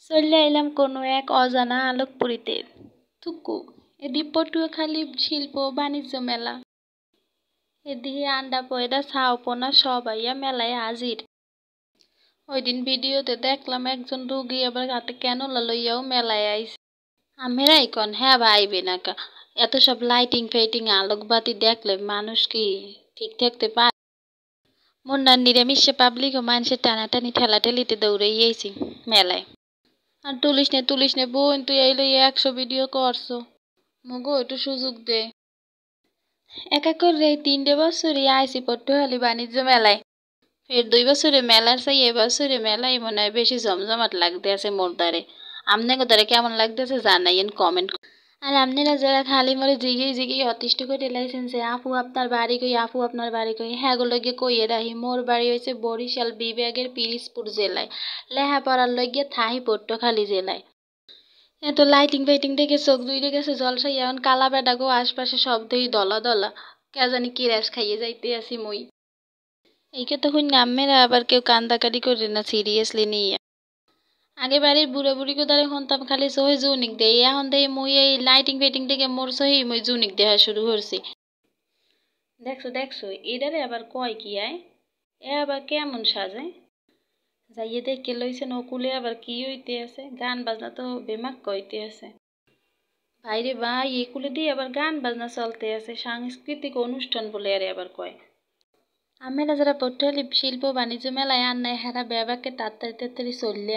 চলে আইলাম কোনো এক অজানা আলোকপুরীতে। থুকু, এদি পটুয়াখালী শিল্প বাণিজ্য মেলা। এদিকে আন্ডা পয়দা ছাওপনা সব আইয়া মেলায় হাজির। ওই দিন ভিডিওতে দেখলাম একজন রোগী আবার হাতে ক্যানোলা লইয়াও মেলায় আইছে। আমেরাই কন হ্যাঁ ভাইবে না কা, এত সব লাইটিং ফাইটিং আলোকবাতি দেখলে মানুষ কি ঠিক থাকতে পারে? মুন্ডার নিরামিষে পাবলিক ও মানুষের টানাটানি ঠেলাঠেলিতে দৌড়াইয়াছি মেলায়। আর তুলিস নে বোন, তুই এইলে 100 ভিডিও করছো, মগো একটু সুযোগ দে। একা করে 3টে বছরই আইসি পটুয়াখালী বাণিজ্য মেলায়। ফের 2 বছরে মেলার চাই এবছরে মেলায় মনে হয় বেশি জমজমাট লাগতে আছে মোর দ্বারে। আমনেগো দ্বারে কেমন লাগতেছে জানাইয়েন কমেন্ট। আর আপনারা যারা খালি মরে জিগেই অতিষ্ঠ করে লাইছেন যে আপু আপনার বাড়ি কই, আপু আপনার বাড়ি কই, হ্যাঁ গুলো গিয়ে কইয়ে রাহি মোর বাড়ি হয়েছে বরিশাল বিভাগের পিরিজপুর জেলায়, লেহাপড়ার লইগে থাহি পটুয়াখালী জেলায়। এত লাইটিং ফাইটিং দেখে চোখ দুইরে গেছে জলসাই, এখন কালা বেডা গো আশপাশে সব দেই দলা দলা, কে জানি কি র্যাশ খাইয়ে যাইতে আসি মই। এই কথা শুন আম্মেরা আবার কেউ কান্দাকাটি করে না সিরিয়াসলি নিয়ে। আগে বাড়ির বুড়া বুড়ি কোদারে শুনতাম খালি সহি জুনিক দেয়, এখন দেই মুই এই লাইটিং ফাইটিং থেকে মোর সহি মুই জুনিক দেওয়া শুরু করছি। দেখছো এটারে আবার কয় কি আয়, এ আবার কেমন সাজে যাইয়ে দেখে লইছেন ওকুলে আবার কি হইতে আছে, গান বাজনা তো বেমাক কইতে আছে। ভাইরে ভাই, একুলে দিয়ে আবার গান বাজনা চলতে আছে, সাংস্কৃতিক অনুষ্ঠান বলে আরে আবার কয়। আমেরা যারা পটুয়াখালী শিল্প বাণিজ্য মেলায় আর নাই হেরা বেবাকে তাড়াতাড়ি চললে